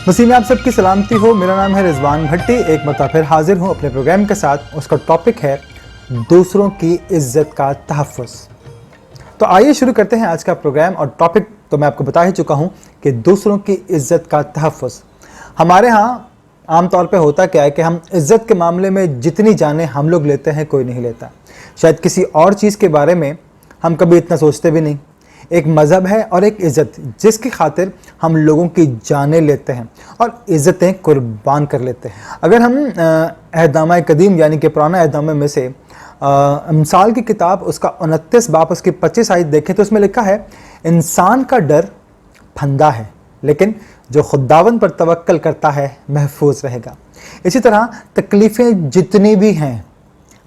मसीह में आप सबकी सलामती हो। मेरा नाम है रिजवान भट्टी। एक मरतबा फिर हाजिर हूँ अपने प्रोग्राम के साथ। उसका टॉपिक है दूसरों की इज्जत का तहफ़्फ़ुज़। तो आइए शुरू करते हैं आज का प्रोग्राम। और टॉपिक तो मैं आपको बता ही चुका हूँ कि दूसरों की इज्जत का तहफ़्फ़ुज़। हमारे यहाँ आम तौर पे होता क्या है कि हम इज़्ज़त के मामले में जितनी जाने हम लोग लेते हैं कोई नहीं लेता। शायद किसी और चीज़ के बारे में हम कभी इतना सोचते भी नहीं। एक मज़हब है और एक इज़्ज़त जिसकी खातिर हम लोगों की जानें लेते हैं और इज़्ज़तें कुर्बान कर लेते हैं। अगर हम अहदनामा कदीम यानी कि पुराना अहदनामा में से अमसाल की किताब उसका 29 बाब उसकी 25 आयत देखें तो उसमें लिखा है, इंसान का डर फंदा है लेकिन जो खुदावन पर तवक्कल करता है महफूज रहेगा। इसी तरह तकलीफ़ें जितनी भी हैं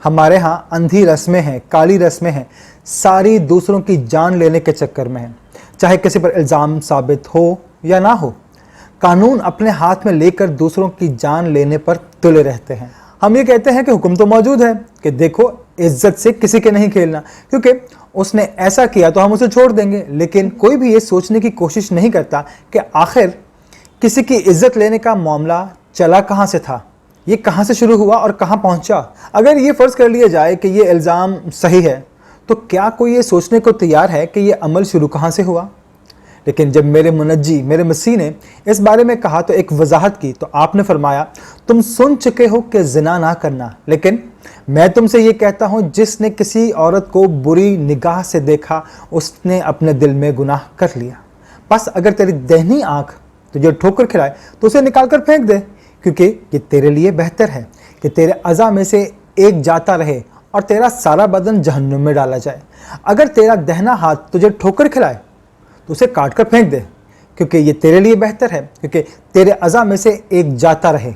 हमारे यहाँ, अंधी रस्में हैं, काली रस्में हैं, सारी दूसरों की जान लेने के चक्कर में हैं। चाहे किसी पर इल्ज़ाम साबित हो या ना हो, कानून अपने हाथ में लेकर दूसरों की जान लेने पर तुले रहते हैं। हम ये कहते हैं कि हुक्म तो मौजूद है कि देखो इज़्ज़त से किसी के नहीं खेलना, क्योंकि उसने ऐसा किया तो हम उसे छोड़ देंगे। लेकिन कोई भी ये सोचने की कोशिश नहीं करता कि आखिर किसी की इज़्ज़त लेने का मामला चला कहाँ से था, ये कहाँ से शुरू हुआ और कहाँ पहुँचा। अगर ये फ़र्ज़ कर लिया जाए कि ये इल्ज़ाम सही है तो क्या कोई ये सोचने को तैयार है कि ये अमल शुरू कहाँ से हुआ। लेकिन जब मेरे मुनज्जी मेरे मसीह ने इस बारे में कहा तो एक वजाहत की, तो आपने फरमाया, तुम सुन चुके हो कि ज़िना ना करना, लेकिन मैं तुमसे ये कहता हूँ जिसने किसी औरत को बुरी निगाह से देखा उसने अपने दिल में गुनाह कर लिया। बस अगर तेरी दाहिनी आँख तुझे ठोकर खिलाए तो उसे निकाल कर फेंक दे, क्योंकि ये तेरे लिए बेहतर है कि तेरे अज़ा में से एक जाता रहे और तेरा सारा बदन जहन्नुम में डाला जाए। अगर तेरा दाहिना हाथ तुझे ठोकर खिलाए तो उसे काट कर फेंक दे, क्योंकि ये तेरे लिए बेहतर है क्योंकि तेरे अज़ा में से एक जाता रहे।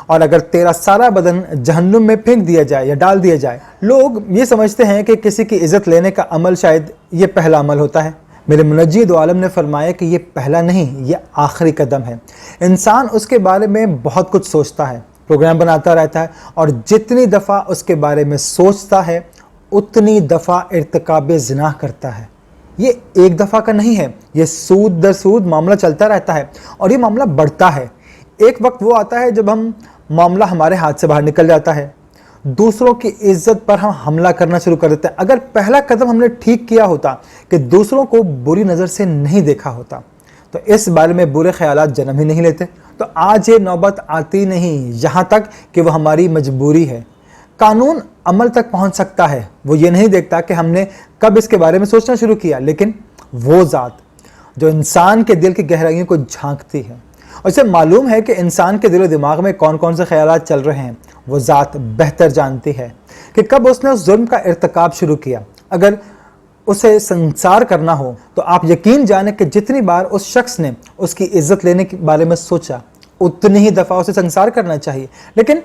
और अगर तेरा सारा बदन जहन्नुम में फेंक दिया जाए या डाल दिया जाए। लोग ये समझते हैं कि किसी की इज़्ज़त लेने का अमल शायद ये पहला अमल होता है। मेरे मुनज्जी दो आलम ने फरमाया कि ये पहला नहीं, ये आखिरी कदम है। इंसान उसके बारे में बहुत कुछ सोचता है, प्रोग्राम बनाता रहता है, और जितनी दफ़ा उसके बारे में सोचता है उतनी दफ़ा इर्तिकाब ज़िना करता है। ये एक दफ़ा का नहीं है, ये सूद दर सूद मामला चलता रहता है और ये मामला बढ़ता है। एक वक्त वो आता है जब हम मामला हमारे हाथ से बाहर निकल जाता है, दूसरों की इज़्ज़त पर हम हमला करना शुरू कर देते हैं। अगर पहला कदम हमने ठीक किया होता कि दूसरों को बुरी नज़र से नहीं देखा होता तो इस बारे में बुरे ख्यालात जन्म ही नहीं लेते। तो आज ये नौबत आती नहीं, यहाँ तक कि वो हमारी मजबूरी है। कानून अमल तक पहुँच सकता है, वो ये नहीं देखता कि हमने कब इसके बारे में सोचना शुरू किया। लेकिन वो ज़ात जो इंसान के दिल की गहराइयों को झांकती है और इसे मालूम है कि इंसान के दिल और दिमाग में कौन कौन से ख्यालात चल रहे हैं, वो ज़ात बेहतर जानती है कि कब उसने उस जुर्म का इर्तिकाब शुरू किया। अगर उसे संसार करना हो तो आप यकीन जाने कि जितनी बार उस शख्स ने उसकी इज़्ज़त लेने के बारे में सोचा उतनी ही दफ़ा उसे संसार करना चाहिए। लेकिन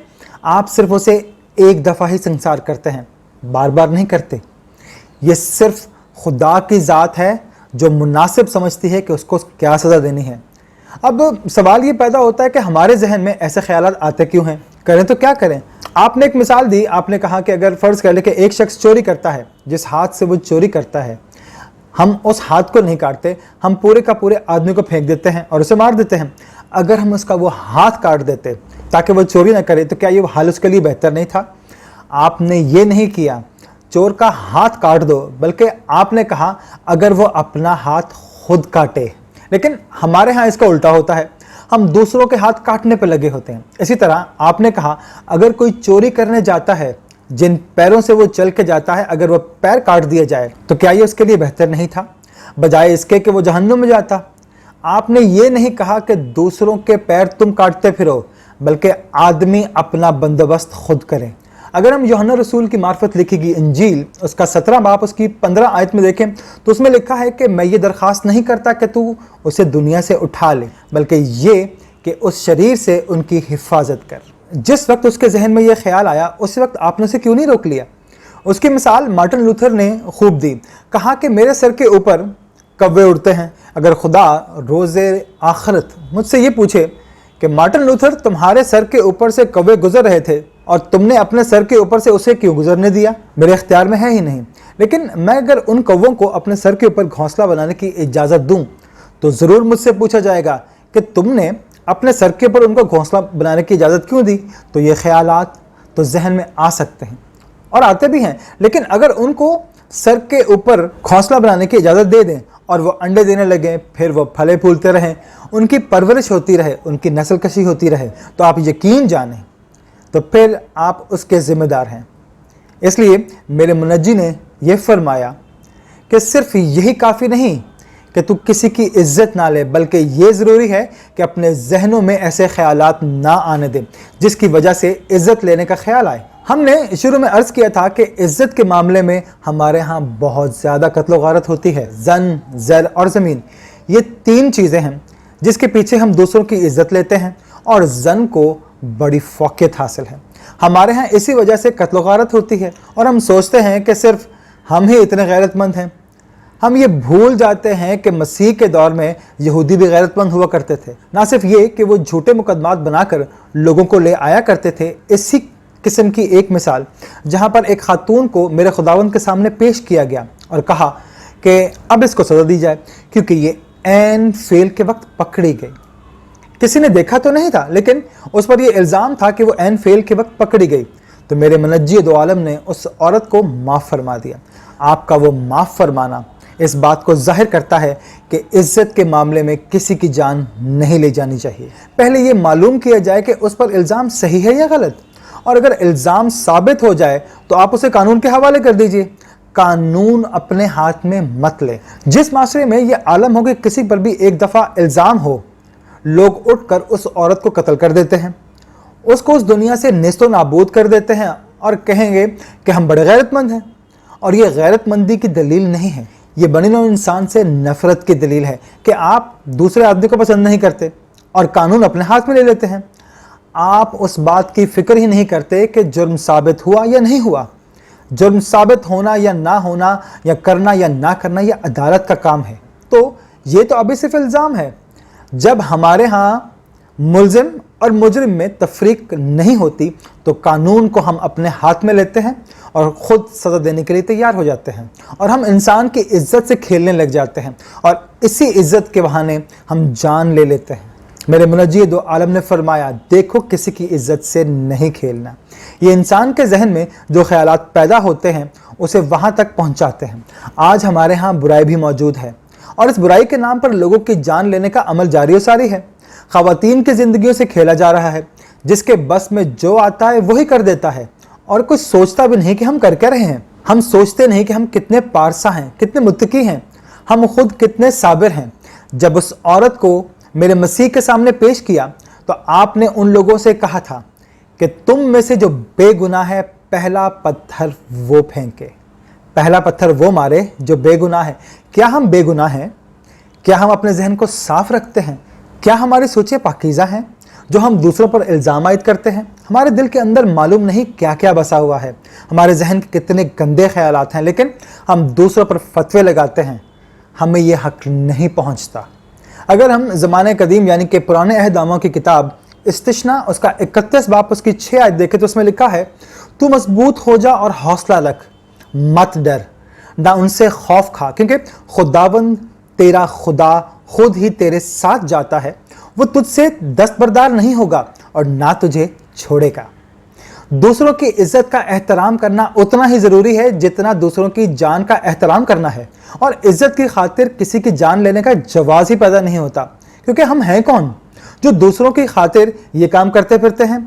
आप सिर्फ उसे एक दफ़ा ही संसार करते हैं, बार बार नहीं करते। ये सिर्फ खुदा की ज़ात है जो मुनासिब समझती है कि उसको क्या सज़ा देनी है। अब सवाल ये पैदा होता है कि हमारे जहन में ऐसे ख्यालात आते क्यों हैं, करें तो क्या करें। आपने एक मिसाल दी, आपने कहा कि अगर फ़र्ज़ कर ले कि एक शख्स चोरी करता है, जिस हाथ से वो चोरी करता है हम उस हाथ को नहीं काटते, हम पूरे का पूरे आदमी को फेंक देते हैं और उसे मार देते हैं। अगर हम उसका वो हाथ काट देते ताकि वो चोरी ना करे तो क्या ये हाल उसके लिए बेहतर नहीं था। आपने ये नहीं किया चोर का हाथ काट दो, बल्कि आपने कहा अगर वो अपना हाथ खुद काटे। लेकिन हमारे यहाँ इसका उल्टा होता है, हम दूसरों के हाथ काटने पर लगे होते हैं। इसी तरह आपने कहा अगर कोई चोरी करने जाता है, जिन पैरों से वो चल के जाता है, अगर वो पैर काट दिया जाए तो क्या ये उसके लिए बेहतर नहीं था, बजाय इसके कि वो जहन्नुम में जाता। आपने ये नहीं कहा कि दूसरों के पैर तुम काटते फिरो, बल्कि आदमी अपना बंदोबस्त खुद करे। अगर हम यूहन्ना रसूल की मार्फत लिखी गई इंजील उसका 17 बाब उसकी 15 आयत में देखें तो उसमें लिखा है कि मैं ये दरख्वास्त नहीं करता कि तू उसे दुनिया से उठा ले, बल्कि ये कि उस शरीर से उनकी हिफाजत कर। जिस वक्त उसके जहन में यह ख्याल आया उस वक्त आपने उसे क्यों नहीं रोक लिया। उसकी मिसाल मार्टिन लूथर ने खूब दी, कहा कि मेरे सर के ऊपर कौवे उड़ते हैं। अगर खुदा रोज़े आखिरत मुझसे ये पूछे कि मार्टिन लूथर तुम्हारे सर के ऊपर से कौवे गुजर रहे थे और तुमने अपने सर के ऊपर से उसे क्यों गुजरने दिया, मेरे इख्तियार में है ही नहीं। लेकिन मैं अगर उन कौवों को अपने सर के ऊपर घोंसला बनाने की इजाज़त दूं तो ज़रूर मुझसे पूछा जाएगा कि तुमने अपने सर के ऊपर उनको घोंसला बनाने की इजाज़त क्यों दी? तो ये ख्यालात तो जहन में आ सकते हैं और आते भी हैं, लेकिन अगर उनको सर के ऊपर घोंसला बनाने की इजाज़त दे दें और वो अंडे देने लगे, फिर वो फले फूलते रहें, उनकी परवरिश होती रहे, उनकी नस्ल कशी होती रहे, तो आप यकीन जानें तो फिर आप उसके ज़िम्मेदार हैं। इसलिए मेरे मुनज्जी ने यह फरमाया कि सिर्फ यही काफ़ी नहीं कि तू किसी की इज्जत ना ले, बल्कि ये ज़रूरी है कि अपने जहनों में ऐसे ख़यालात ना आने दे जिसकी वजह से इज़्ज़त लेने का ख्याल आए। हमने शुरू में अर्ज़ किया था कि इज़्ज़त के मामले में हमारे यहाँ बहुत ज़्यादा कत्ल गारत होती है। ज़न, ज़र और ज़मीन, ये 3 चीज़ें हैं जिसके पीछे हम दूसरों की इज़्ज़त लेते हैं और ज़न को बड़ी फ़ौक़ियत हासिल है। हमारे यहाँ इसी वजह से कत्ल गारत होती है और हम सोचते हैं कि सिर्फ हम ही इतने गैरतमंद हैं। हम ये भूल जाते हैं कि मसीह के दौर में यहूदी भी गैरतमंद हुआ करते थे। ना सिर्फ ये कि वो झूठे मुकदमात बनाकर लोगों को ले आया करते थे। इसी किस्म की एक मिसाल जहाँ पर एक खातून को मेरे खुदावंद के सामने पेश किया गया और कहा कि अब इसको सज़ा दी जाए क्योंकि ये ऐन फेल के वक्त पकड़ी गई। किसी ने देखा तो नहीं था, लेकिन उस पर यह इल्ज़ाम था कि वो ऐन फेल के वक्त पकड़ी गई। तो मेरे मुनज्जी दो आलम ने उस औरत को माफ़ फरमा दिया। आपका वो माफ़ फरमाना इस बात को ज़ाहिर करता है कि इज़्ज़त के मामले में किसी की जान नहीं ले जानी चाहिए। पहले ये मालूम किया जाए कि उस पर इल्ज़ाम सही है या गलत, और अगर इल्ज़ाम साबित हो जाए तो आप उसे कानून के हवाले कर दीजिए। कानून अपने हाथ में मत ले। जिस माशरे में ये आलम हो कि किसी पर भी एक दफ़ा इल्ज़ाम हो, लोग उठकर उस औरत को कत्ल कर देते हैं, उसको उस दुनिया से नेस्तो नाबूद कर देते हैं और कहेंगे कि हम बड़े गैरतमंद हैं। और ये गैरतमंदी की दलील नहीं है, ये बनी नौ इंसान से नफ़रत की दलील है कि आप दूसरे आदमी को पसंद नहीं करते और कानून अपने हाथ में ले लेते हैं। आप उस बात की फ़िक्र ही नहीं करते कि जुर्म साबित हुआ या नहीं हुआ। जुर्म साबित होना या ना होना या करना या ना करना यह अदालत का काम है। तो ये तो अभी सिर्फ इल्ज़ाम है। जब हमारे यहाँ मुल्ज़िम और मुजरिम में तफरीक नहीं होती तो कानून को हम अपने हाथ में लेते हैं और ख़ुद सज़ा देने के लिए तैयार हो जाते हैं और हम इंसान की इज़्ज़त से खेलने लग जाते हैं और इसी इज़्ज़त के बहाने हम जान ले लेते हैं। मेरे मुनज्जी दो आलम ने फरमाया, देखो किसी की इज़्ज़त से नहीं खेलना। ये इंसान के जहन में जो ख्यालात पैदा होते हैं उसे वहाँ तक पहुँचाते हैं। आज हमारे यहाँ बुराई भी मौजूद है और इस बुराई के नाम पर लोगों की जान लेने का अमल जारी व सारी है। ख़वातीन की ज़िंदगियों से खेला जा रहा है। जिसके बस में जो आता है वही कर देता है और कुछ सोचता भी नहीं कि हम कर क्या रहे हैं। हम सोचते नहीं कि हम कितने पारसा हैं, कितने मुत्तकी हैं, हम खुद कितने साबिर हैं। जब उस औरत को मेरे मसीह के सामने पेश किया तो आपने उन लोगों से कहा था कि तुम में से जो बेगुनाह है पहला पत्थर वो फेंके, पहला पत्थर वो मारे जो बेगुनाह है। क्या हम बेगुनाह हैं? क्या हम अपने जहन को साफ रखते हैं? क्या हमारी सोचें पाकीज़ा हैं जो हम दूसरों पर इल्ज़ाम आयद करते हैं? हमारे दिल के अंदर मालूम नहीं क्या क्या बसा हुआ है, हमारे जहन के कितने गंदे ख्यालात हैं, लेकिन हम दूसरों पर फतवे लगाते हैं। हमें ये हक नहीं पहुँचता। अगर हम ज़माने कदीम यानी कि पुराने अहदामों की किताब इस्तिश्ना उसका 31 बाब उसकी 6 आयत देखें तो उसमें लिखा है, तू मजबूत हो जा और हौसला रख, मत डर, ना उनसे खौफ खा, क्योंकि खुदावंद तेरा खुदा खुद ही तेरे साथ जाता है। वो तुझसे दस्तबरदार नहीं होगा और ना तुझे छोड़ेगा। दूसरों की इज्जत का एहतराम करना उतना ही ज़रूरी है जितना दूसरों की जान का एहतराम करना है। और इज्जत की खातिर किसी की जान लेने का जवाज़ ही पैदा नहीं होता, क्योंकि हम हैं कौन जो दूसरों की खातिर ये काम करते फिरते हैं।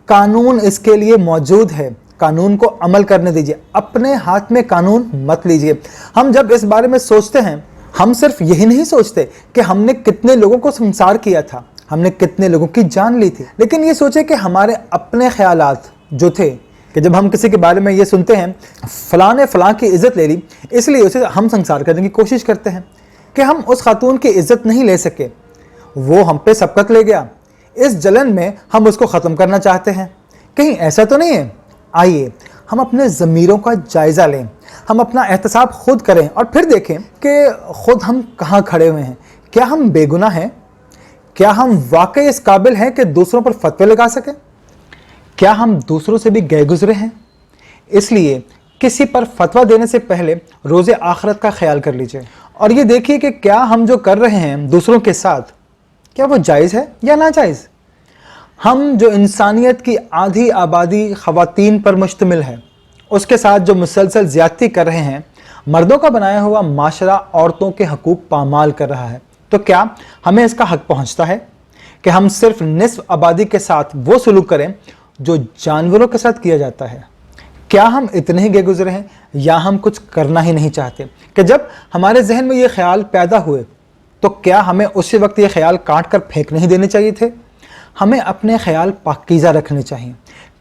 कानून इसके लिए मौजूद है, कानून को अमल करने दीजिए, अपने हाथ में कानून मत लीजिए। हम जब इस बारे में सोचते हैं, हम सिर्फ यही नहीं सोचते कि हमने कितने लोगों को संसार किया था, हमने कितने लोगों की जान ली थी, लेकिन ये सोचे कि हमारे अपने ख्यालात जो थे कि जब हम किसी के बारे में ये सुनते हैं फ़लाँ ने फ़लाँ की इज़्ज़त ले ली, इसलिए उसे हम संसार करने की कोशिश करते हैं कि हम उस खातून की इज़्ज़त नहीं ले सके, वो हम पे सबकत ले गया। इस जलन में हम उसको ख़त्म करना चाहते हैं। कहीं ऐसा तो नहीं है? आइए हम अपने ज़मीरों का जायज़ा लें, हम अपना एहतसाब खुद करें और फिर देखें कि खुद हम कहाँ खड़े हुए हैं। क्या हम बेगुनाह हैं? क्या हम वाकई इस काबिल हैं कि दूसरों पर फतवे लगा सकें? क्या हम दूसरों से भी गए गुजरे हैं? इसलिए किसी पर फतवा देने से पहले रोज़े आखिरत का ख्याल कर लीजिए और ये देखिए कि क्या हम जो कर रहे हैं दूसरों के साथ, क्या वो जायज़ है या नाजायज़? हम जो इंसानियत की आधी आबादी ख़वातीन पर मुश्तमिल है, उसके साथ जो मुसलसल ज़्यादती कर रहे हैं, मर्दों का बनाया हुआ माशरा औरतों के हकूक़ पामाल कर रहा है, तो क्या हमें इसका हक पहुंचता है कि हम सिर्फ निस्फ आबादी के साथ वो सलूक करें जो जानवरों के साथ किया जाता है? क्या हम इतने ही गेगुजरे हैं या हम कुछ करना ही नहीं चाहते कि जब हमारे जहन में ये ख्याल पैदा हुए तो क्या हमें उसी वक्त ये ख्याल काट कर फेंक नहीं देने चाहिए थे? हमें अपने ख्याल पाकीज़ा रखने चाहिए,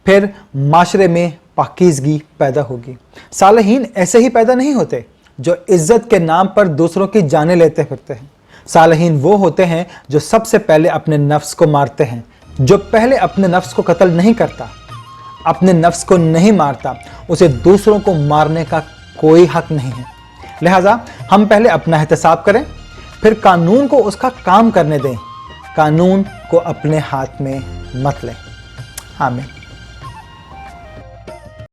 फिर माशरे में पाकीज़गी पैदा होगी। सालहीन ऐसे ही पैदा नहीं होते जो इज़्ज़त के नाम पर दूसरों की जानें लेते फिरते हैं। सालहीन वो होते हैं जो सबसे पहले अपने नफ्स को मारते हैं। जो पहले अपने नफ्स को कत्ल नहीं करता, अपने नफ्स को नहीं मारता, उसे दूसरों को मारने का कोई हक नहीं है। लिहाजा हम पहले अपना एहतसाब करें, फिर कानून को उसका काम करने दें। कानून को अपने हाथ में मत लें। आमीन।